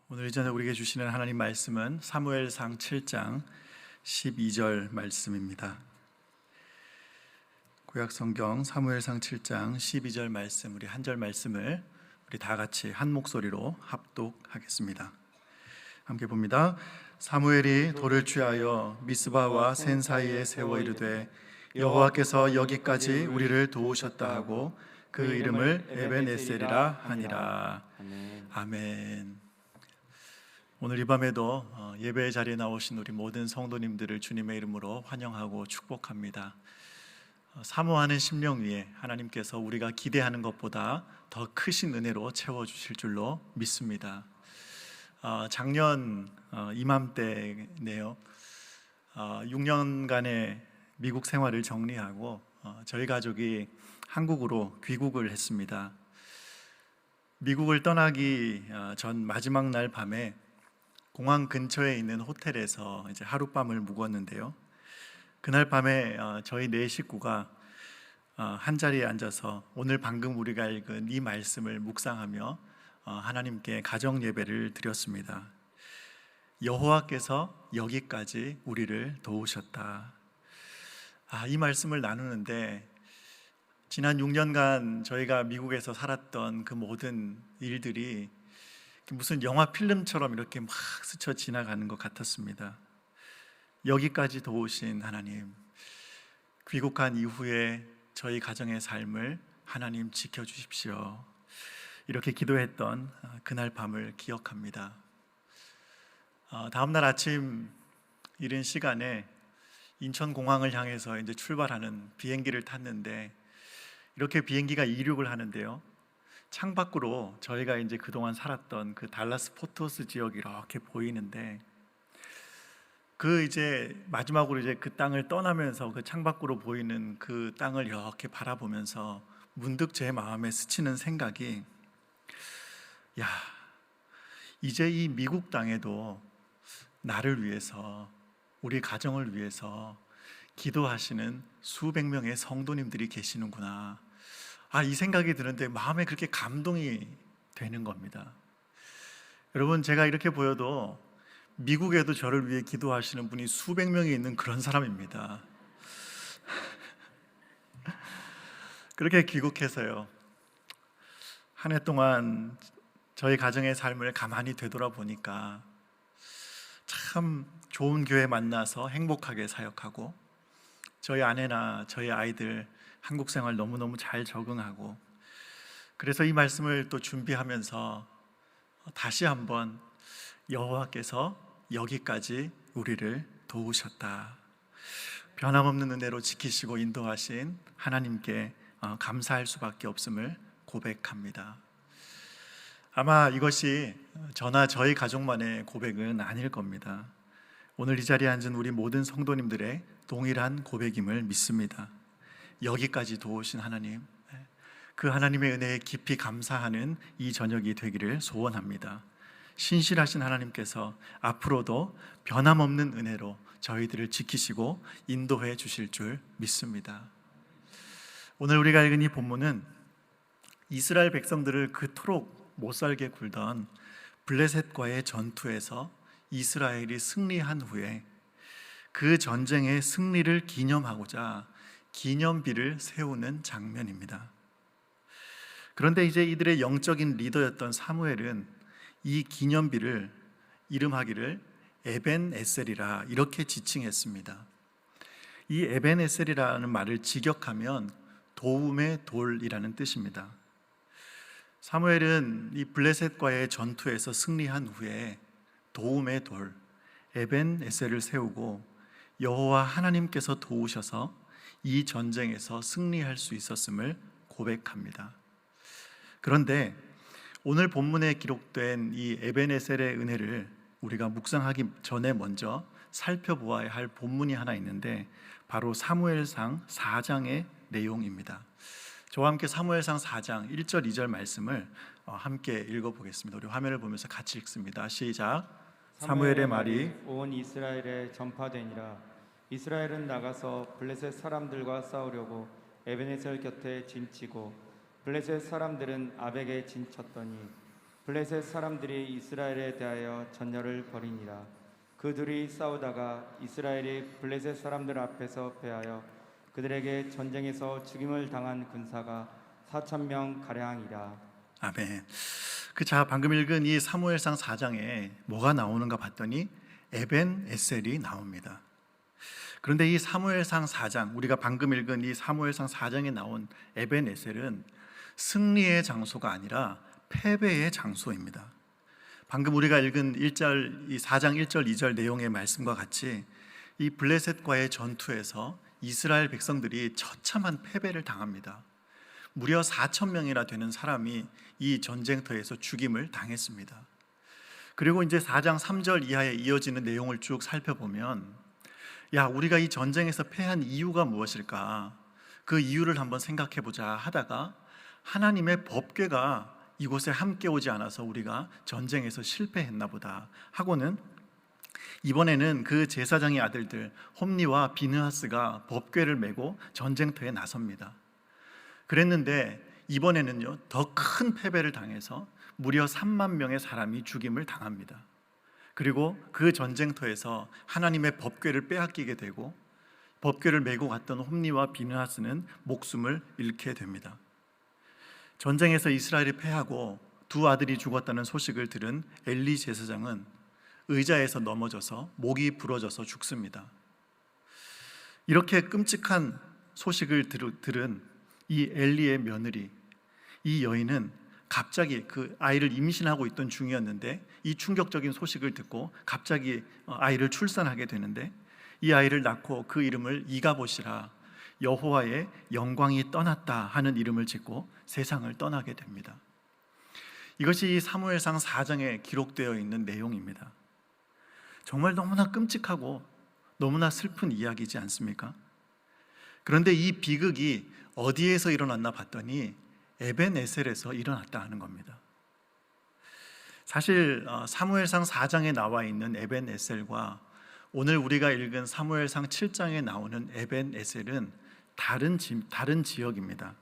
오늘 이전에 우리에게 주시는 하나님 말씀은 사무엘상 7장 12절 말씀입니다. 구약성경 사무엘상 7장 12절 말씀, 우리 한 절 말씀을 우리 다 같이 한 목소리로 합독하겠습니다. 함께 봅니다. 사무엘이 돌을 취하여 미스바와 센 사이에 세워 이르되 여호와께서 여기까지 우리를 도우셨다 하고 그 이름을 에벤에셀이라 하니라. 아멘. 오늘 이 밤에도 예배의 자리에 나오신 우리 모든 성도님들을 주님의 이름으로 환영하고 축복합니다. 사모하는 심령 위에 하나님께서 우리가 기대하는 것보다 더 크신 은혜로 채워주실 줄로 믿습니다. 작년 이맘때네요. 6년간의 미국 생활을 정리하고 저희 가족이 한국으로 귀국을 했습니다. 미국을 떠나기 전 마지막 날 밤에 공항 근처에 있는 호텔에서 이제 하룻밤을 묵었는데요. 그날 밤에 저희 네 식구가 한 자리에 앉아서 오늘 방금 우리가 읽은 이 말씀을 묵상하며 하나님께 가정 예배를 드렸습니다. 여호와께서 여기까지 우리를 도우셨다. 이 말씀을 나누는데 지난 6년간 저희가 미국에서 살았던 그 모든 일들이 무슨 영화 필름처럼 이렇게 막 스쳐 지나가는 것 같았습니다. 여기까지 도우신 하나님, 귀국한 이후에 저희 가정의 삶을 하나님 지켜주십시오. 이렇게 기도했던 그날 밤을 기억합니다. 다음날 아침 이른 시간에 인천공항을 향해서 이제 출발하는 비행기를 탔는데 이렇게 비행기가 이륙을 하는데요. 창밖으로 저희가 이제 그동안 살았던 그 달라스 포트호스 지역이 이렇게 보이는데 그 이제 마지막으로 이제 그 땅을 떠나면서 그 창밖으로 보이는 그 땅을 이렇게 바라보면서 문득 제 마음에 스치는 생각이 야, 이제 이 미국 땅에도 나를 위해서 우리 가정을 위해서 기도하시는 수백 명의 성도님들이 계시는구나. 이 생각이 드는데 마음에 그렇게 감동이 되는 겁니다. 여러분, 제가 이렇게 보여도 미국에도 저를 위해 기도하시는 분이 수백 명이 있는 그런 사람입니다. 그렇게 귀국해서요, 한 해 동안 저희 가정의 삶을 가만히 되돌아보니까 참 좋은 교회 만나서 행복하게 사역하고 저희 아내나 저희 아이들 한국 생활 너무너무 잘 적응하고, 그래서 이 말씀을 또 준비하면서 다시 한번 여호와께서 여기까지 우리를 도우셨다, 변함없는 은혜로 지키시고 인도하신 하나님께 감사할 수밖에 없음을 고백합니다. 아마 이것이 저나 저희 가족만의 고백은 아닐 겁니다. 오늘 이 자리에 앉은 우리 모든 성도님들의 동일한 고백임을 믿습니다. 여기까지 도우신 하나님, 그 하나님의 은혜에 깊이 감사하는 이 저녁이 되기를 소원합니다. 신실하신 하나님께서 앞으로도 변함없는 은혜로 저희들을 지키시고 인도해 주실 줄 믿습니다. 오늘 우리가 읽은 이 본문은 이스라엘 백성들을 그토록 못살게 굴던 블레셋과의 전투에서 이스라엘이 승리한 후에 그 전쟁의 승리를 기념하고자 기념비를 세우는 장면입니다. 그런데 이제 이들의 영적인 리더였던 사무엘은 이 기념비를 이름하기를 에벤에셀이라 이렇게 지칭했습니다. 이 에벤에셀이라는 말을 직역하면 도움의 돌이라는 뜻입니다. 사무엘은 이 블레셋과의 전투에서 승리한 후에 도움의 돌 에벤에셀을 세우고 여호와 하나님께서 도우셔서 이 전쟁에서 승리할 수 있었음을 고백합니다. 그런데 오늘 본문에 기록된 이 에벤에셀의 은혜를 우리가 묵상하기 전에 먼저 살펴보아야 할 본문이 하나 있는데 바로 사무엘상 4장의 내용입니다. 저와 함께 사무엘상 4장 1절 2절 말씀을 함께 읽어보겠습니다. 우리 화면을 보면서 같이 읽습니다. 시작. 사무엘의 말이 온 이스라엘에 전파되니라. 이스라엘은 나가서 블레셋 사람들과 싸우려고 에베네셀 곁에 진치고 블레셋 사람들은 아벡에 진쳤더니 블레셋 사람들이 이스라엘에 대하여 전열을 벌이니라. 그들이 싸우다가 이스라엘이 블레셋 사람들 앞에서 패하여 그들에게 전쟁에서 죽임을 당한 군사가 4,000명 가량이라. 아멘. 방금 읽은 이 사무엘상 4장에 뭐가 나오는가 봤더니 에벤 에셀이 나옵니다. 그런데 이 사무엘상 4장, 우리가 방금 읽은 이 사무엘상 4장에 나온 에벤 에셀은 승리의 장소가 아니라 패배의 장소입니다. 방금 우리가 읽은 1절, 이 4장 1절 2절 내용의 말씀과 같이 이 블레셋과의 전투에서 이스라엘 백성들이 처참한 패배를 당합니다. 무려 4,000명이나 되는 사람이 이 전쟁터에서 죽임을 당했습니다. 그리고 이제 4장 3절 이하에 이어지는 내용을 쭉 살펴보면, 우리가 이 전쟁에서 패한 이유가 무엇일까? 그 이유를 한번 생각해 보자 하다가 하나님의 법궤가 이곳에 함께 오지 않아서 우리가 전쟁에서 실패했나 보다 하고는, 이번에는 그 제사장의 아들들 홈니와 비느하스가 법궤를 메고 전쟁터에 나섭니다. 그랬는데 이번에는요, 더 큰 패배를 당해서 무려 3만 명의 사람이 죽임을 당합니다. 그리고 그 전쟁터에서 하나님의 법궤를 빼앗기게 되고 법궤를 메고 갔던 홈니와 비느하스는 목숨을 잃게 됩니다. 전쟁에서 이스라엘이 패하고 두 아들이 죽었다는 소식을 들은 엘리 제사장은 의자에서 넘어져서 목이 부러져서 죽습니다. 이렇게 끔찍한 소식을 들은 이 엘리의 며느리, 이 여인은 갑자기 그 아이를 임신하고 있던 중이었는데 이 충격적인 소식을 듣고 갑자기 아이를 출산하게 되는데, 이 아이를 낳고 그 이름을 이가봇이라, 여호와의 영광이 떠났다 하는 이름을 짓고 세상을 떠나게 됩니다. 이것이 사무엘상 4장에 기록되어 있는 내용입니다. 정말 너무나 끔찍하고 너무나 슬픈 이야기지 않습니까? 그런데 이 비극이 어디에서 일어났나 봤더니 에벤 에셀에서 일어났다 하는 겁니다. 사실 사무엘상 4장에 나와 있는 에벤 에셀과 오늘 우리가 읽은 사무엘상 7장에 나오는 에벤 에셀은 다른 지역입니다.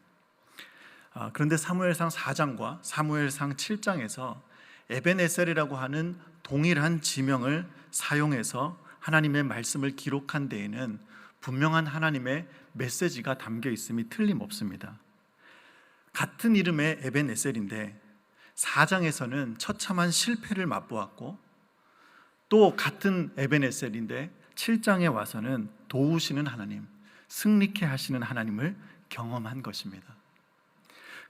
그런데 사무엘상 4장과 사무엘상 7장에서 에벤 에셀이라고 하는 동일한 지명을 사용해서 하나님의 말씀을 기록한 데에는 분명한 하나님의 메시지가 담겨 있음이 틀림없습니다. 같은 이름의 에벤 에셀인데 4장에서는 처참한 실패를 맛보았고, 또 같은 에벤 에셀인데 7장에 와서는 도우시는 하나님, 승리케 하시는 하나님을 경험한 것입니다.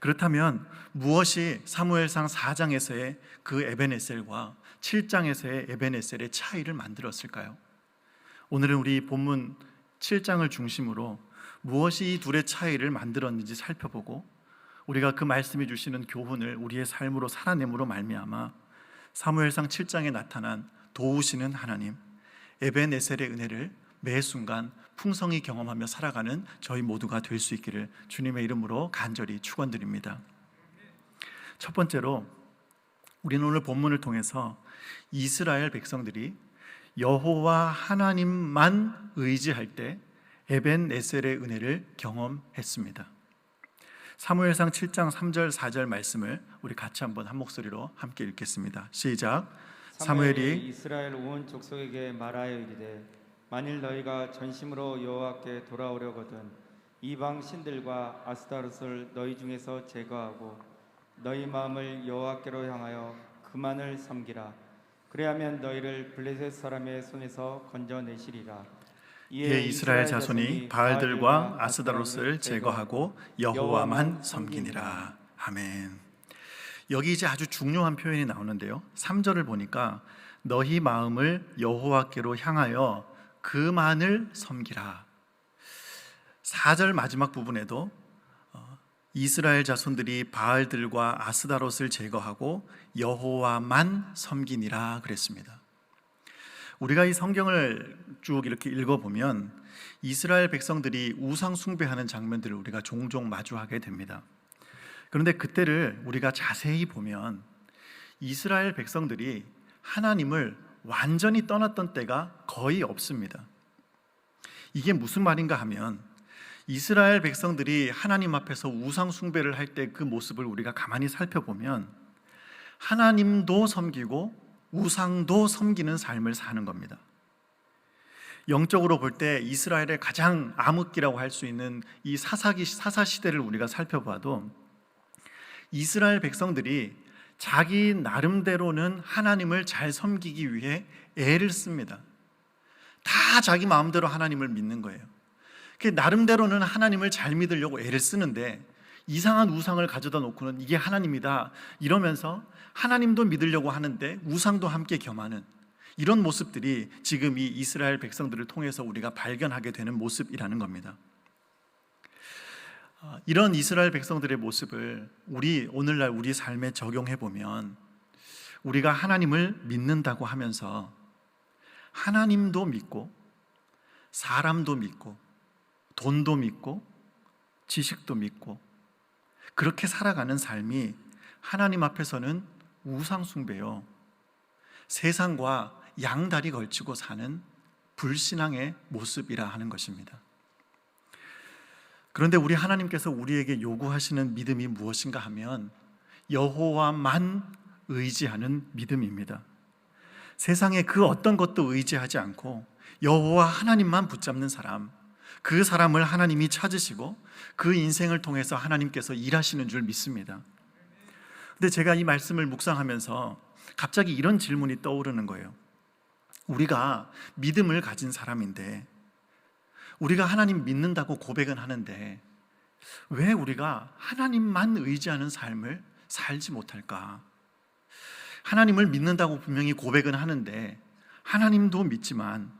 그렇다면 무엇이 사무엘상 4장에서의 그 에벤 에셀과 7장에서의 에벤 에셀의 차이를 만들었을까요? 오늘은 우리 본문 7장을 중심으로 무엇이 이 둘의 차이를 만들었는지 살펴보고, 우리가 그 말씀이 주시는 교훈을 우리의 삶으로 살아냄으로 말미암아 사무엘상 7장에 나타난 도우시는 하나님, 에벤 에셀의 은혜를 매 순간 풍성히 경험하며 살아가는 저희 모두가 될 수 있기를 주님의 이름으로 간절히 축원드립니다. 첫 번째로 우리는 오늘 본문을 통해서 이스라엘 백성들이 여호와 하나님만 의지할 때 에벤 에셀의 은혜를 경험했습니다. 사무엘상 7장 3절 4절 말씀을 우리 같이 한번 한 목소리로 함께 읽겠습니다. 시작. 사무엘이 이스라엘 온 족속에게 말하여 이르되, 만일 너희가 전심으로 여호와께 돌아오려거든 이방 신들과 아스타롯을 너희 중에서 제거하고 너희 마음을 여호와께로 향하여 그만을 섬기라. 그래야면 너희를 블레셋 사람의 손에서 건져내시리라. 이에 이스라엘 자손이 바알들과 아스다롯을 제거하고 여호와만 섬기니라. 아멘. 여기 이제 아주 중요한 표현이 나오는데요, 3절을 보니까 너희 마음을 여호와께로 향하여 그만을 섬기라. 4절 마지막 부분에도 이스라엘 자손들이 바알들과 아스다롯을 제거하고 여호와만 섬기니라 그랬습니다. 우리가 이 성경을 쭉 이렇게 읽어보면 이스라엘 백성들이 우상 숭배하는 장면들을 우리가 종종 마주하게 됩니다. 그런데 그때를 우리가 자세히 보면 이스라엘 백성들이 하나님을 완전히 떠났던 때가 거의 없습니다. 이게 무슨 말인가 하면, 이스라엘 백성들이 하나님 앞에서 우상 숭배를 할 때 그 모습을 우리가 가만히 살펴보면 하나님도 섬기고 우상도 섬기는 삶을 사는 겁니다. 영적으로 볼 때 이스라엘의 가장 암흑기라고 할 수 있는 이 사사 시대를 우리가 살펴봐도 이스라엘 백성들이 자기 나름대로는 하나님을 잘 섬기기 위해 애를 씁니다. 다 자기 마음대로 하나님을 믿는 거예요. 나름대로는 하나님을 잘 믿으려고 애를 쓰는데 이상한 우상을 가져다 놓고는 이게 하나님이다 이러면서 하나님도 믿으려고 하는데 우상도 함께 겸하는 이런 모습들이 지금 이 이스라엘 백성들을 통해서 우리가 발견하게 되는 모습이라는 겁니다. 이런 이스라엘 백성들의 모습을 오늘날 우리 삶에 적용해 보면 우리가 하나님을 믿는다고 하면서 하나님도 믿고 사람도 믿고 돈도 믿고 지식도 믿고 그렇게 살아가는 삶이 하나님 앞에서는 우상 숭배요, 세상과 양다리 걸치고 사는 불신앙의 모습이라 하는 것입니다. 그런데 우리 하나님께서 우리에게 요구하시는 믿음이 무엇인가 하면 여호와만 의지하는 믿음입니다. 세상에 그 어떤 것도 의지하지 않고 여호와 하나님만 붙잡는 사람, 그 사람을 하나님이 찾으시고 그 인생을 통해서 하나님께서 일하시는 줄 믿습니다. 근데 제가 이 말씀을 묵상하면서 갑자기 이런 질문이 떠오르는 거예요. 우리가 믿음을 가진 사람인데, 우리가 하나님 믿는다고 고백은 하는데 왜 우리가 하나님만 의지하는 삶을 살지 못할까? 하나님을 믿는다고 분명히 고백은 하는데 하나님도 믿지만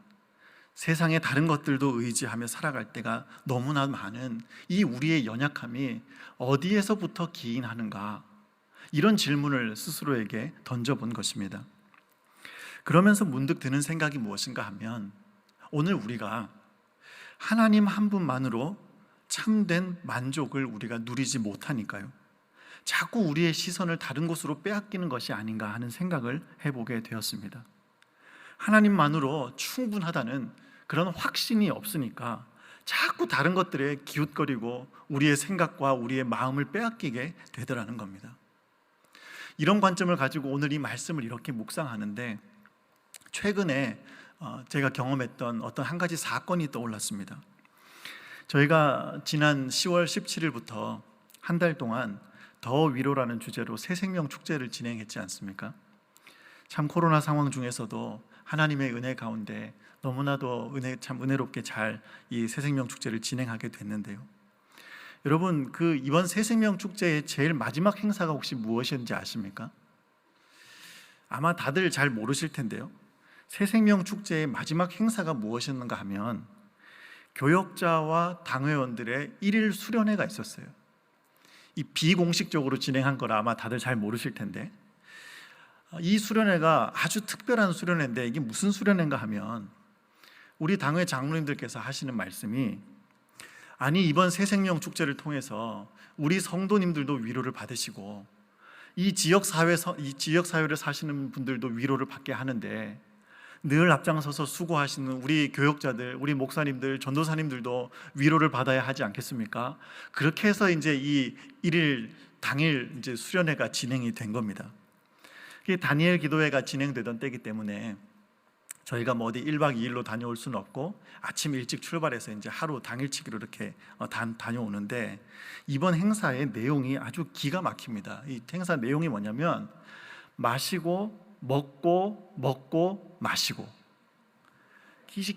세상의 다른 것들도 의지하며 살아갈 때가 너무나 많은 이 우리의 연약함이 어디에서부터 기인하는가, 이런 질문을 스스로에게 던져본 것입니다. 그러면서 문득 드는 생각이 무엇인가 하면 오늘 우리가 하나님 한 분만으로 참된 만족을 우리가 누리지 못하니까요, 자꾸 우리의 시선을 다른 곳으로 빼앗기는 것이 아닌가 하는 생각을 해보게 되었습니다. 하나님만으로 충분하다는 그런 확신이 없으니까 자꾸 다른 것들에 기웃거리고 우리의 생각과 우리의 마음을 빼앗기게 되더라는 겁니다. 이런 관점을 가지고 오늘 이 말씀을 이렇게 묵상하는데 최근에 제가 경험했던 어떤 한 가지 사건이 떠올랐습니다. 저희가 지난 10월 17일부터 한 달 동안 더 위로라는 주제로 새생명 축제를 진행했지 않습니까? 참 코로나 상황 중에서도 하나님의 은혜 가운데 너무나도 참 은혜롭게 잘 이 새생명 축제를 진행하게 됐는데요. 여러분, 그 이번 새생명 축제의 제일 마지막 행사가 혹시 무엇이었는지 아십니까? 아마 다들 잘 모르실 텐데요. 새생명 축제의 마지막 행사가 무엇이었는가 하면 교역자와 당회원들의 1일 수련회가 있었어요. 이 비공식적으로 진행한 거라 아마 다들 잘 모르실 텐데, 이 수련회가 아주 특별한 수련회인데 이게 무슨 수련회인가 하면 우리 당회 장로님들께서 하시는 말씀이, 아니 이번 새생명 축제를 통해서 우리 성도님들도 위로를 받으시고 이 지역 사회를 사시는 분들도 위로를 받게 하는데 늘 앞장서서 수고하시는 우리 교역자들, 우리 목사님들, 전도사님들도 위로를 받아야 하지 않겠습니까? 그렇게 해서 이제 이 일일 당일 이제 수련회가 진행이 된 겁니다. 이게 다니엘 기도회가 진행되던 때이기 때문에 저희가 뭐 어디 1박 2일로 다녀올 수는 없고 아침 일찍 출발해서 이제 하루 당일치기로 이렇게 다녀오는데, 이번 행사의 내용이 아주 기가 막힙니다. 이 행사 내용이 뭐냐면 마시고 먹고 마시고.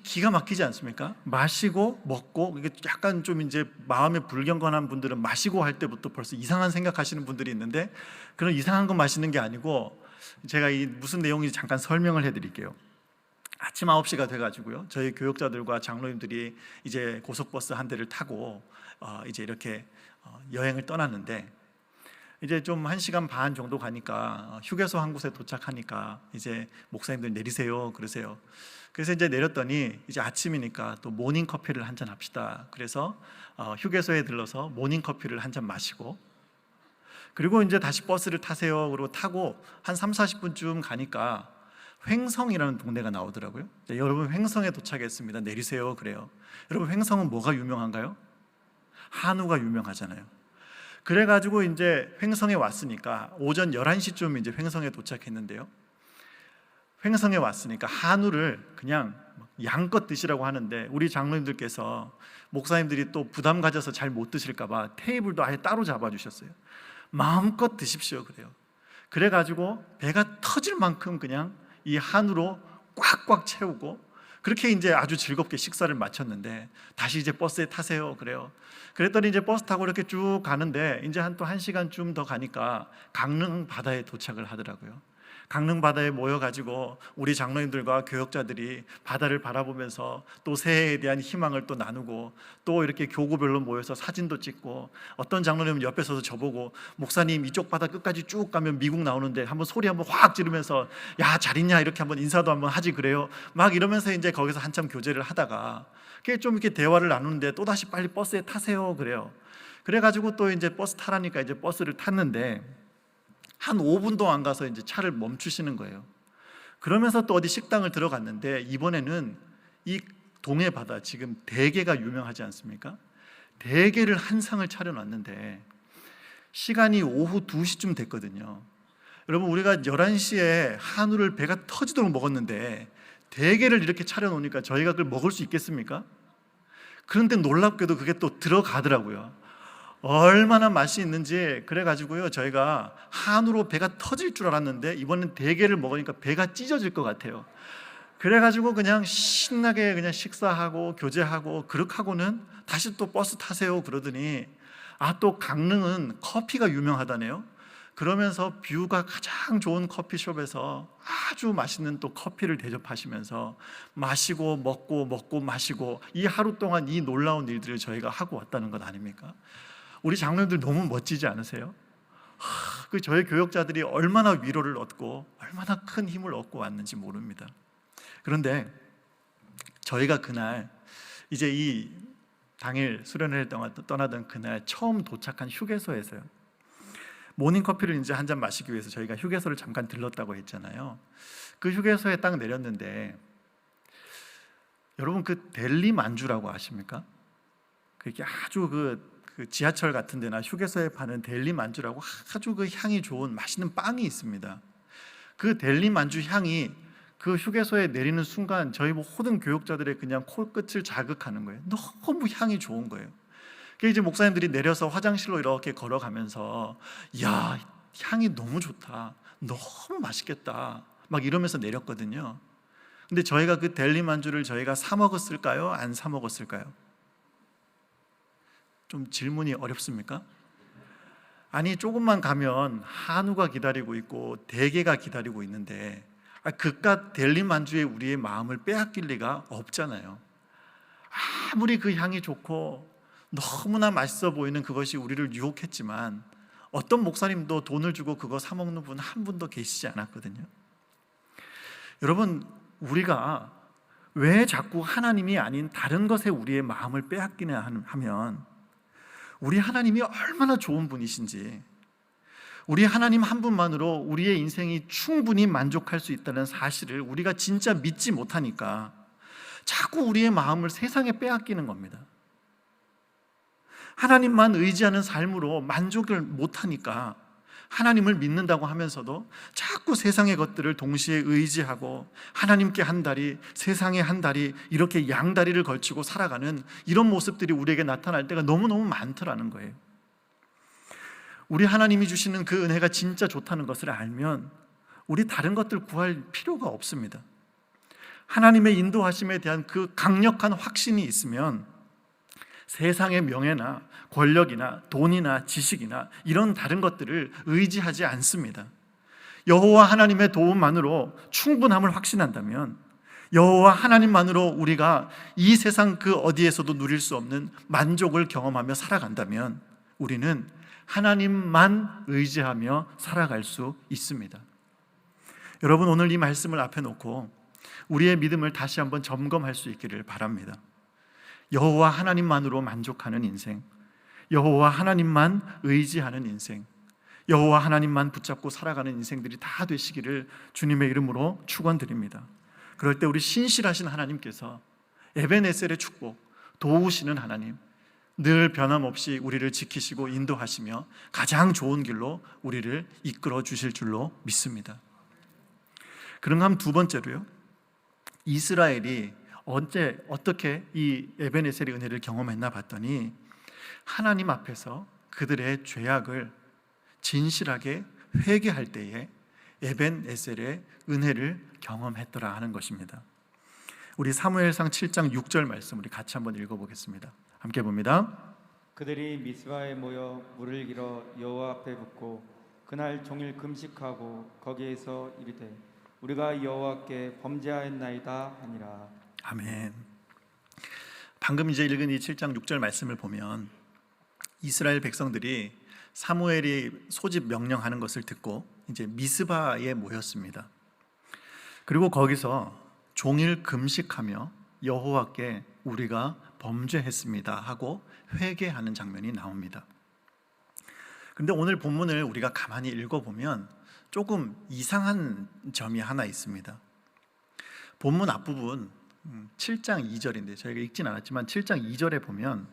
기가 막히지 않습니까? 마시고 먹고, 이게 약간 좀 이제 마음에 불경건한 분들은 마시고 할 때부터 벌써 이상한 생각하시는 분들이 있는데, 그런 이상한 거 마시는 게 아니고 제가 이 무슨 내용인지 잠깐 설명을 해드릴게요. 아침 9시가 돼가지고요, 저희 교역자들과 장로님들이 이제 고속버스 한 대를 타고 이제 이렇게 여행을 떠났는데, 이제 좀 1시간 반 정도 가니까 휴게소 한 곳에 도착하니까 이제 목사님들 내리세요 그러세요. 그래서 이제 내렸더니 이제 아침이니까 또 모닝 커피를 한 잔 합시다. 그래서 휴게소에 들러서 모닝 커피를 한 잔 마시고, 그리고 이제 다시 버스를 타세요. 그리고 타고 한 30-40분쯤 가니까 횡성이라는 동네가 나오더라고요. 네, 여러분 횡성에 도착했습니다. 내리세요 그래요. 여러분 횡성은 뭐가 유명한가요? 한우가 유명하잖아요. 그래가지고 이제 횡성에 왔으니까 오전 11시쯤 이제 횡성에 도착했는데요. 횡성에 왔으니까 한우를 그냥 양껏 드시라고 하는데 우리 장로님들께서 목사님들이 또 부담 가져서 잘 못 드실까봐 테이블도 아예 따로 잡아주셨어요. 마음껏 드십시오 그래요. 그래가지고 배가 터질 만큼 그냥 이 한우로 꽉꽉 채우고 그렇게 이제 아주 즐겁게 식사를 마쳤는데 다시 이제 버스에 타세요 그래요. 그랬더니 이제 버스 타고 이렇게 쭉 가는데 이제 한 또 1시간쯤 더 가니까 강릉 바다에 도착을 하더라고요. 강릉 바다에 모여가지고 우리 장로님들과 교역자들이 바다를 바라보면서 또 새해에 대한 희망을 또 나누고 또 이렇게 교구별로 모여서 사진도 찍고 어떤 장로님은 옆에 서서 저보고 목사님 이쪽 바다 끝까지 쭉 가면 미국 나오는데 한번 소리 한번 확 지르면서 야 잘 있냐 이렇게 한번 인사도 한번 하지 그래요. 막 이러면서 이제 거기서 한참 교제를 하다가 좀 이렇게 대화를 나누는데 또 다시 빨리 버스에 타세요 그래요. 그래가지고 또 이제 버스 타라니까 이제 버스를 탔는데 한 5분도 안 가서 이제 차를 멈추시는 거예요. 그러면서 또 어디 식당을 들어갔는데 이번에는 이 동해 바다 지금 대게가 유명하지 않습니까? 대게를 한 상을 차려놨는데 시간이 오후 2시쯤 됐거든요. 여러분 우리가 11시에 한우를 배가 터지도록 먹었는데 대게를 이렇게 차려놓으니까 저희가 그걸 먹을 수 있겠습니까? 그런데 놀랍게도 그게 또 들어가더라고요. 얼마나 맛이 있는지. 그래가지고요 저희가 한우로 배가 터질 줄 알았는데 이번엔 대게를 먹으니까 배가 찢어질 것 같아요. 그래가지고 그냥 신나게 그냥 식사하고 교제하고 그렇게 하고는 다시 또 버스 타세요 그러더니 또 강릉은 커피가 유명하다네요. 그러면서 뷰가 가장 좋은 커피숍에서 아주 맛있는 또 커피를 대접하시면서 마시고 먹고 마시고 이 하루 동안 이 놀라운 일들을 저희가 하고 왔다는 것 아닙니까? 우리 장로님들 너무 멋지지 않으세요? 그 저희 교역자들이 얼마나 위로를 얻고 얼마나 큰 힘을 얻고 왔는지 모릅니다. 그런데 저희가 그날 이제 이 당일 수련회를 떠나던 그날 처음 도착한 휴게소에서요 모닝커피를 이제 한 잔 마시기 위해서 저희가 휴게소를 잠깐 들렀다고 했잖아요. 그 휴게소에 딱 내렸는데 여러분 그 델리 만주라고 아십니까? 그게 아주 그 지하철 같은 데나 휴게소에 파는 델리 만주라고 아주 그 향이 좋은 맛있는 빵이 있습니다. 그 델리 만주 향이 그 휴게소에 내리는 순간 저희 모든 교역자들의 그냥 코끝을 자극하는 거예요. 너무 향이 좋은 거예요. 그래서 이제 목사님들이 내려서 화장실로 이렇게 걸어가면서 야 향이 너무 좋다, 너무 맛있겠다 막 이러면서 내렸거든요. 근데 저희가 그 델리 만주를 저희가 사 먹었을까요? 안 사 먹었을까요? 좀 질문이 어렵습니까? 아니 조금만 가면 한우가 기다리고 있고 대게가 기다리고 있는데 그깟 델리 만주에 우리의 마음을 빼앗길 리가 없잖아요. 아무리 그 향이 좋고 너무나 맛있어 보이는 그것이 우리를 유혹했지만 어떤 목사님도 돈을 주고 그거 사 먹는 분 한 분도 계시지 않았거든요. 여러분 우리가 왜 자꾸 하나님이 아닌 다른 것에 우리의 마음을 빼앗기냐 하면 우리 하나님이 얼마나 좋은 분이신지, 우리 하나님 한 분만으로 우리의 인생이 충분히 만족할 수 있다는 사실을 우리가 진짜 믿지 못하니까 자꾸 우리의 마음을 세상에 빼앗기는 겁니다. 하나님만 의지하는 삶으로 만족을 못하니까 하나님을 믿는다고 하면서도 자꾸 세상의 것들을 동시에 의지하고 하나님께 한 다리, 세상에 한 다리 이렇게 양다리를 걸치고 살아가는 이런 모습들이 우리에게 나타날 때가 너무너무 많더라는 거예요. 우리 하나님이 주시는 그 은혜가 진짜 좋다는 것을 알면 우리 다른 것들 구할 필요가 없습니다. 하나님의 인도하심에 대한 그 강력한 확신이 있으면 세상의 명예나 권력이나 돈이나 지식이나 이런 다른 것들을 의지하지 않습니다. 여호와 하나님의 도움만으로 충분함을 확신한다면, 여호와 하나님만으로 우리가 이 세상 그 어디에서도 누릴 수 없는 만족을 경험하며 살아간다면 우리는 하나님만 의지하며 살아갈 수 있습니다. 여러분 오늘 이 말씀을 앞에 놓고 우리의 믿음을 다시 한번 점검할 수 있기를 바랍니다. 여호와 하나님만으로 만족하는 인생, 여호와 하나님만 의지하는 인생, 여호와 하나님만 붙잡고 살아가는 인생들이 다 되시기를 주님의 이름으로 축원드립니다. 그럴 때 우리 신실하신 하나님께서 에베네셀의 축복, 도우시는 하나님, 늘 변함없이 우리를 지키시고 인도하시며 가장 좋은 길로 우리를 이끌어 주실 줄로 믿습니다. 그런가 하면 두 번째로요, 이스라엘이 언제 어떻게 이 에벤에셀의 은혜를 경험했나 봤더니 하나님 앞에서 그들의 죄악을 진실하게 회개할 때에 에벤에셀의 은혜를 경험했더라 하는 것입니다. 우리 사무엘상 7장 6절 말씀 우리 같이 한번 읽어보겠습니다. 함께 봅니다. 그들이 미스바에 모여 물을 길어 여호와 앞에 붓고 그날 종일 금식하고 거기에서 이르되 우리가 여호와께 범죄하였나이다 하니라. 아멘. 방금 이제 읽은 이 7장 6절 말씀을 보면 이스라엘 백성들이 사무엘이 소집 명령하는 것을 듣고 이제 미스바에 모였습니다. 그리고 거기서 종일 금식하며 여호와께 우리가 범죄했습니다 하고 회개하는 장면이 나옵니다. 그런데 오늘 본문을 우리가 가만히 읽어보면 조금 이상한 점이 하나 있습니다. 본문 앞부분 7장 2절인데 저희가 읽진 않았지만 7장 2절에 보면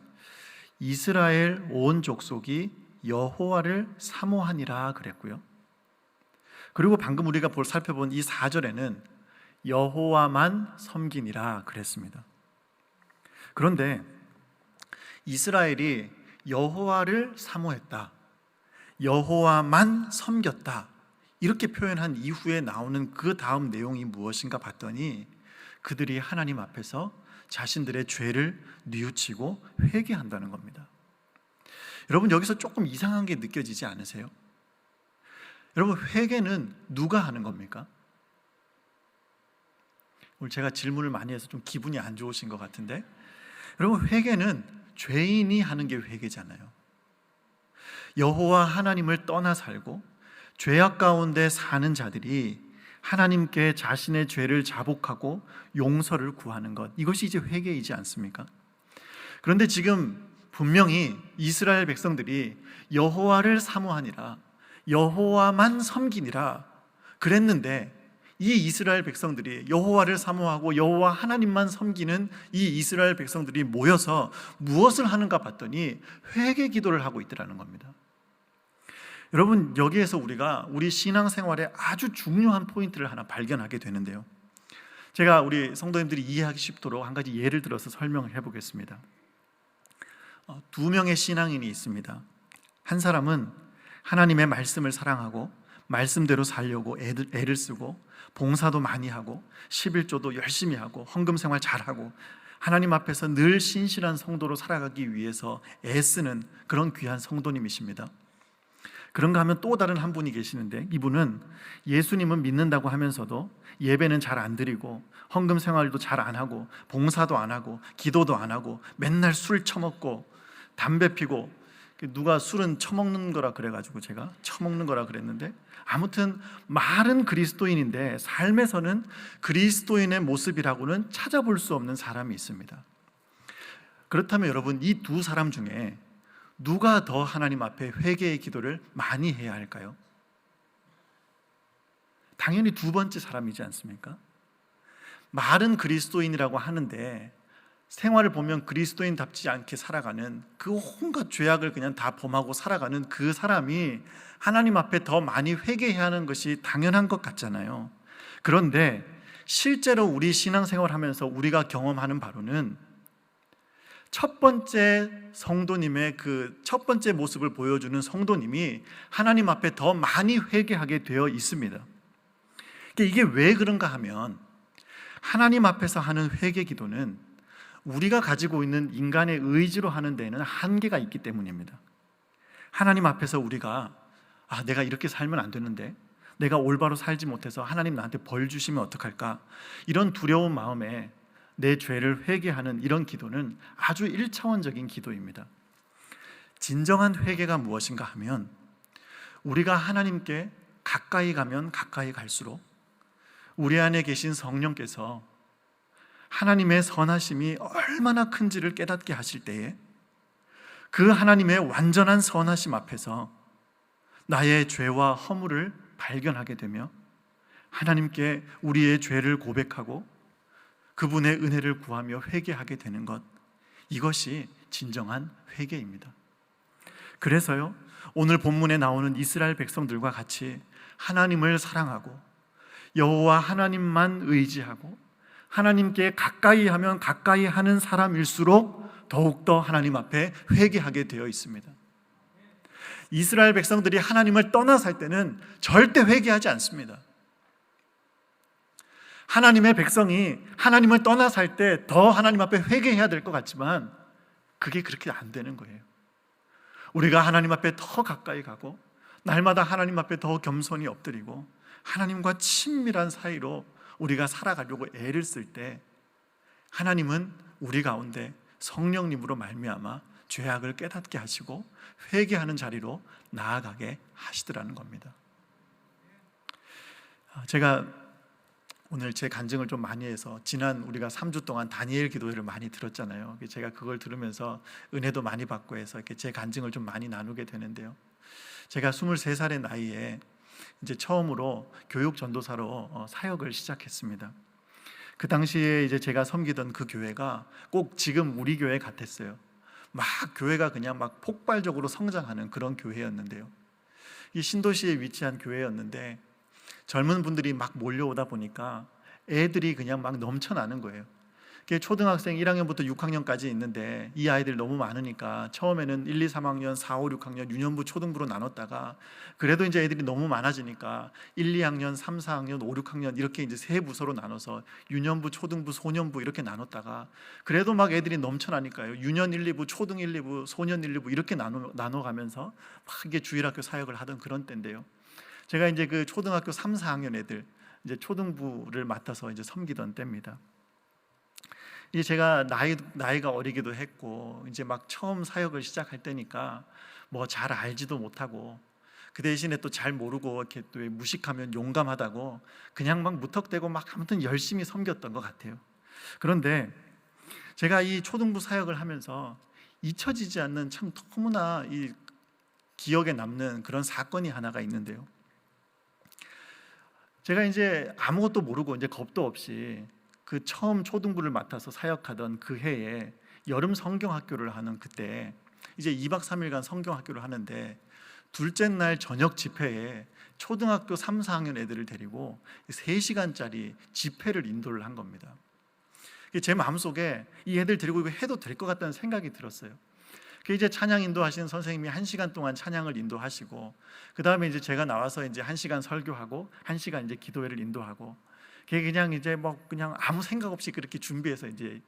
이스라엘 온 족속이 여호와를 사모하니라 그랬고요. 그리고 방금 우리가 살펴본 이 4절에는 여호와만 섬기니라 그랬습니다. 그런데 이스라엘이 여호와를 사모했다, 여호와만 섬겼다 이렇게 표현한 이후에 나오는 그 다음 내용이 무엇인가 봤더니 그들이 하나님 앞에서 자신들의 죄를 뉘우치고 회개한다는 겁니다. 여러분, 여기서 조금 이상한 게 느껴지지 않으세요? 여러분, 회개는 누가 하는 겁니까? 오늘 제가 질문을 많이 해서 좀 기분이 안 좋으신 것 같은데, 여러분, 회개는 죄인이 하는 게 회개잖아요. 여호와 하나님을 떠나 살고 죄악 가운데 사는 자들이 하나님께 자신의 죄를 자복하고 용서를 구하는 것, 이것이 이제 회개이지 않습니까? 그런데 지금 분명히 이스라엘 백성들이 여호와를 사모하니라, 여호와만 섬기니라 그랬는데 이 이스라엘 백성들이 여호와를 사모하고 여호와 하나님만 섬기는 이 이스라엘 백성들이 모여서 무엇을 하는가 봤더니 회개 기도를 하고 있더라는 겁니다. 여러분, 여기에서 우리가 우리 신앙생활에 아주 중요한 포인트를 하나 발견하게 되는데요, 제가 우리 성도님들이 이해하기 쉽도록 한 가지 예를 들어서 설명을 해보겠습니다. 두 명의 신앙인이 있습니다. 한 사람은 하나님의 말씀을 사랑하고 말씀대로 살려고 애를 쓰고 봉사도 많이 하고 11조도 열심히 하고 헌금 생활 잘하고 하나님 앞에서 늘 신실한 성도로 살아가기 위해서 애쓰는 그런 귀한 성도님이십니다. 그런가 하면 또 다른 한 분이 계시는데, 이분은 예수님은 믿는다고 하면서도 예배는 잘 안 드리고 헌금 생활도 잘 안 하고 봉사도 안 하고 기도도 안 하고 맨날 술 처먹고 담배 피고, 누가 술은 처먹는 거라 그래가지고 제가 처먹는 거라 그랬는데, 아무튼 말은 그리스도인인데 삶에서는 그리스도인의 모습이라고는 찾아볼 수 없는 사람이 있습니다. 그렇다면 여러분, 이 두 사람 중에 누가 더 하나님 앞에 회개의 기도를 많이 해야 할까요? 당연히 두 번째 사람이지 않습니까? 말은 그리스도인이라고 하는데 생활을 보면 그리스도인답지 않게 살아가는, 그 온갖 죄악을 그냥 다 범하고 살아가는 그 사람이 하나님 앞에 더 많이 회개해야 하는 것이 당연한 것 같잖아요. 그런데 실제로 우리 신앙생활 하면서 우리가 경험하는 바로는 첫 번째 성도님의 그 첫 번째 모습을 보여주는 성도님이 하나님 앞에 더 많이 회개하게 되어 있습니다. 이게 왜 그런가 하면 하나님 앞에서 하는 회개 기도는 우리가 가지고 있는 인간의 의지로 하는 데에는 한계가 있기 때문입니다. 하나님 앞에서 우리가 내가 이렇게 살면 안 되는데, 내가 올바로 살지 못해서 하나님 나한테 벌 주시면 어떡할까, 이런 두려운 마음에 내 죄를 회개하는 이런 기도는 아주 1차원적인 기도입니다. 진정한 회개가 무엇인가 하면 우리가 하나님께 가까이 가면 가까이 갈수록 우리 안에 계신 성령께서 하나님의 선하심이 얼마나 큰지를 깨닫게 하실 때에 그 하나님의 완전한 선하심 앞에서 나의 죄와 허물을 발견하게 되며 하나님께 우리의 죄를 고백하고 그분의 은혜를 구하며 회개하게 되는 것, 이것이 진정한 회개입니다. 그래서요, 오늘 본문에 나오는 이스라엘 백성들과 같이 하나님을 사랑하고 여호와 하나님만 의지하고 하나님께 가까이 하면 가까이 하는 사람일수록 더욱더 하나님 앞에 회개하게 되어 있습니다. 이스라엘 백성들이 하나님을 떠나 살 때는 절대 회개하지 않습니다. 하나님의 백성이 하나님을 떠나 살 때 더 하나님 앞에 회개해야 될 것 같지만 그게 그렇게 안 되는 거예요. 우리가 하나님 앞에 더 가까이 가고 날마다 하나님 앞에 더 겸손히 엎드리고 하나님과 친밀한 사이로 우리가 살아가려고 애를 쓸 때 하나님은 우리 가운데 성령님으로 말미암아 죄악을 깨닫게 하시고 회개하는 자리로 나아가게 하시더라는 겁니다. 제가 오늘 제 간증을 좀 많이 해서 지난 우리가 3주 동안 다니엘 기도회를 많이 들었잖아요. 제가 그걸 들으면서 은혜도 많이 받고 해서 이렇게 제 간증을 좀 많이 나누게 되는데요. 제가 23살의 나이에 이제 처음으로 교육 전도사로 사역을 시작했습니다. 그 당시에 이제 제가 섬기던 그 교회가 꼭 지금 우리 교회 같았어요. 막 교회가 그냥 막 폭발적으로 성장하는 그런 교회였는데요. 이 신도시에 위치한 교회였는데 젊은 분들이 막 몰려오다 보니까 애들이 그냥 막 넘쳐나는 거예요. 초등학생 1학년부터 6학년까지 있는데 이 아이들이 너무 많으니까 처음에는 1, 2, 3학년, 4, 5, 6학년 유년부, 초등부로 나눴다가 그래도 이제 애들이 너무 많아지니까 1, 2학년, 3, 4학년, 5, 6학년 이렇게 이제 세 부서로 나눠서 유년부, 초등부, 소년부 이렇게 나눴다가 그래도 막 애들이 넘쳐나니까요. 유년 1, 2부, 초등 1, 2부, 소년 1, 2부 이렇게 나눠가면서 막 이게 주일학교 사역을 하던 그런 때인데요. 제가 이제 그 초등학교 3, 4학년 애들 이제 초등부를 맡아서 이제 섬기던 때입니다. 이제 제가 나이가 어리기도 했고 이제 막 처음 사역을 시작할 때니까 뭐 잘 알지도 못하고 그 대신에 또 잘 모르고 이렇게 또 무식하면 용감하다고 그냥 막 무턱대고 막 아무튼 열심히 섬겼던 것 같아요. 그런데 제가 이 초등부 사역을 하면서 잊혀지지 않는 참 너무나 이 기억에 남는 그런 사건이 하나가 있는데요. 제가 이제 아무것도 모르고 이제 겁도 없이 그 처음 초등부를 맡아서 사역하던 그 해에 여름 성경학교를 하는 그때 이제 2박 3일간 성경학교를 하는데 둘째 날 저녁 집회에 초등학교 3, 4학년 애들을 데리고 3시간짜리 집회를 인도를 한 겁니다. 제 마음속에 이 애들 데리고 이거 해도 될 것 같다는 생각이 들었어요. 이제 찬양 인도하시는 선생님이 1시간 동안 찬양을 인도하시고 그 다음에 이제 제가 나와서 이제 1시간 설교하고 1시간 이제 기도회를 인도하고 그냥 이제 뭐 그냥 아무 생각 없이 그렇게 준비해서 이제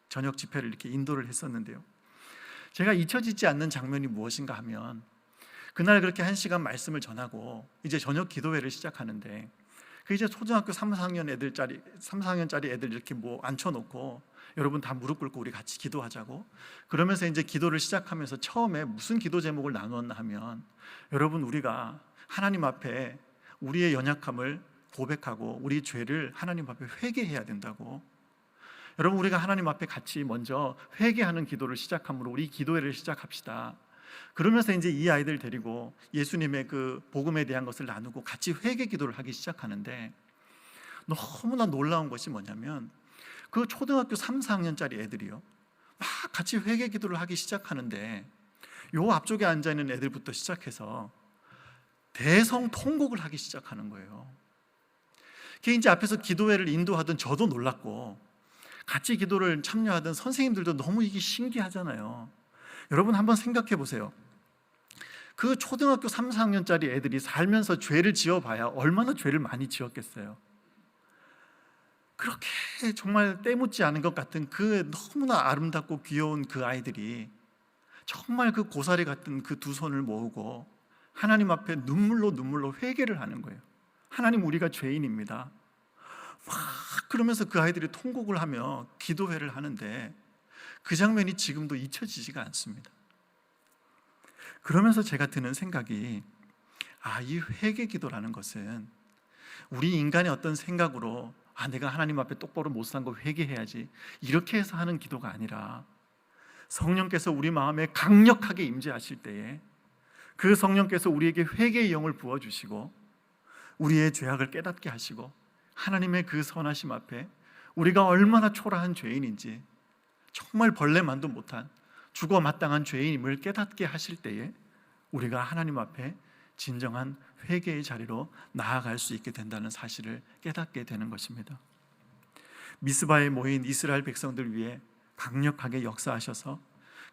저녁 집회를 이렇게 인도를 했었는데요. 제가 잊혀지지 않는 장면이 무엇인가 하면 그날 그렇게 1시간 말씀을 전하고 이제 저녁 기도회를 시작하는데 그 이제 초등학교 3, 4학년짜리 애들 이렇게 뭐 앉혀놓고 여러분 다 무릎 꿇고 우리 같이 기도하자고 그러면서 이제 기도를 시작하면서 처음에 무슨 기도 제목을 나누었나 하면 여러분 우리가 하나님 앞에 우리의 연약함을 고백하고 우리 죄를 하나님 앞에 회개해야 된다고 여러분 우리가 하나님 앞에 같이 먼저 회개하는 기도를 시작함으로 우리 기도회를 시작합시다. 그러면서 이제 이 아이들 데리고 예수님의 그 복음에 대한 것을 나누고 같이 회개 기도를 하기 시작하는데 너무나 놀라운 것이 뭐냐면 그 초등학교 3, 4학년짜리 애들이요 막 같이 회개 기도를 하기 시작하는데 요 앞쪽에 앉아있는 애들부터 시작해서 대성 통곡을 하기 시작하는 거예요. 그게 이제 앞에서 기도회를 인도하던 저도 놀랐고 같이 기도를 참여하던 선생님들도 너무 이게 신기하잖아요. 여러분 한번 생각해 보세요. 그 초등학교 3, 4학년짜리 애들이 살면서 죄를 지어봐야 얼마나 죄를 많이 지었겠어요. 그렇게 정말 때묻지 않은 것 같은 그 너무나 아름답고 귀여운 그 아이들이 정말 그 고사리 같은 그 두 손을 모으고 하나님 앞에 눈물로 회개를 하는 거예요. 하나님 우리가 죄인입니다. 막 그러면서 그 아이들이 통곡을 하며 기도회를 하는데 그 장면이 지금도 잊혀지지가 않습니다. 그러면서 제가 드는 생각이 이 회개 기도라는 것은 우리 인간의 어떤 생각으로 내가 하나님 앞에 똑바로 못 산 거 회개해야지 이렇게 해서 하는 기도가 아니라 성령께서 우리 마음에 강력하게 임재하실 때에 그 성령께서 우리에게 회개의 영을 부어주시고 우리의 죄악을 깨닫게 하시고 하나님의 그 선하심 앞에 우리가 얼마나 초라한 죄인인지 정말 벌레만도 못한 죽어 마땅한 죄인임을 깨닫게 하실 때에 우리가 하나님 앞에 진정한 회개의 자리로 나아갈 수 있게 된다는 사실을 깨닫게 되는 것입니다. 미스바에 모인 이스라엘 백성들 위해 강력하게 역사하셔서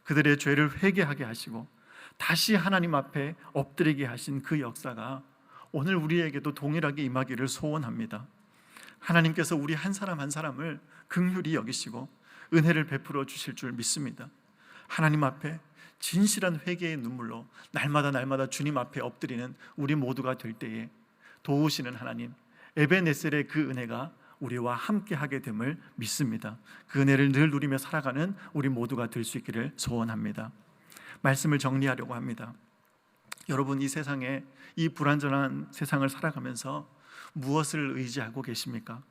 그들의 죄를 회개하게 하시고 다시 하나님 앞에 엎드리게 하신 그 역사가 오늘 우리에게도 동일하게 임하기를 소원합니다. 하나님께서 우리 한 사람 한 사람을 긍휼히 여기시고 은혜를 베풀어 주실 줄 믿습니다. 하나님 앞에 진실한 회개의 눈물로 날마다 주님 앞에 엎드리는 우리 모두가 될 때에 도우시는 하나님, 에베네셀의 그 은혜가 우리와 함께 하게 됨을 믿습니다. 그 은혜를 늘 누리며 살아가는 우리 모두가 될 수 있기를 소원합니다. 말씀을 정리하려고 합니다. 여러분, 이 세상에, 이 불완전한 세상을 살아가면서 무엇을 의지하고 계십니까?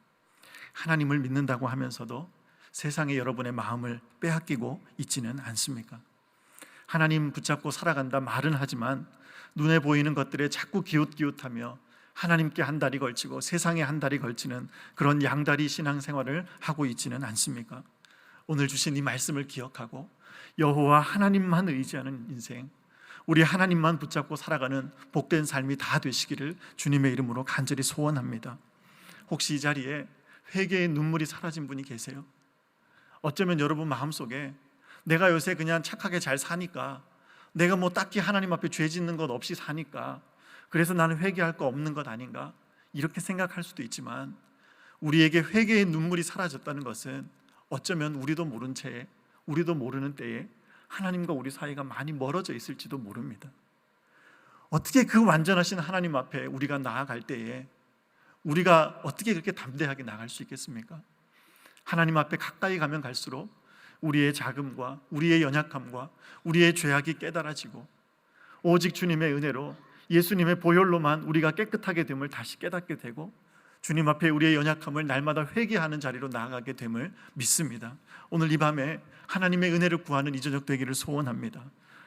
하나님을 믿는다고 하면서도 세상에 여러분의 마음을 빼앗기고 있지는 않습니까? 하나님 붙잡고 살아간다 말은 하지만 눈에 보이는 것들에 자꾸 기웃기웃하며 하나님께 한 다리 걸치고 세상에 한 다리 걸치는 그런 양다리 신앙생활을 하고 있지는 않습니까? 오늘 주신 이 말씀을 기억하고 여호와 하나님만 의지하는 인생, 우리 하나님만 붙잡고 살아가는 복된 삶이 다 되시기를 주님의 이름으로 간절히 소원합니다. 혹시 이 자리에 회개의 눈물이 사라진 분이 계세요? 어쩌면 여러분 마음속에 내가 요새 그냥 착하게 잘 사니까, 내가 뭐 딱히 하나님 앞에 죄 짓는 것 없이 사니까 그래서 나는 회개할 거 없는 것 아닌가, 이렇게 생각할 수도 있지만 우리에게 회개의 눈물이 사라졌다는 것은 어쩌면 우리도 모른 채에, 우리도 모르는 때에 하나님과 우리 사이가 많이 멀어져 있을지도 모릅니다. 어떻게 그 완전하신 하나님 앞에 우리가 나아갈 때에 우리가 어떻게 그렇게 담대하게 나갈 수 있겠습니까? 하나님 앞에 가까이 가면 갈수록 우리의 자금과 우리의 연약함과 우리의 죄악이 깨달아지고 오직 주님의 은혜로, 예수님의 보혈로만 우리가 깨끗하게 됨을 다시 깨닫게 되고 주님 앞에 우리의 연약함을 날마다 회개하는 자리로 나아가게 됨을 믿습니다. 오늘 이 밤에 하나님의 은혜를 구하는 이 저녁 되기를 소원합니다.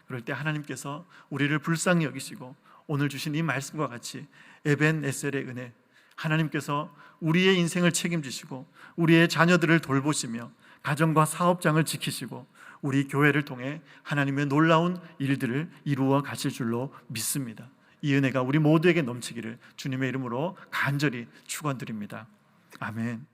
그럴 때 하나님께서 우리를 불쌍히 여기시고 오늘 주신 이 말씀과 같이 에벤에셀의 은혜, 하나님께서 우리의 인생을 책임지시고 우리의 자녀들을 돌보시며 가정과 사업장을 지키시고 우리 교회를 통해 하나님의 놀라운 일들을 이루어 가실 줄로 믿습니다. 이 은혜가 우리 모두에게 넘치기를 주님의 이름으로 간절히 축원드립니다. 아멘.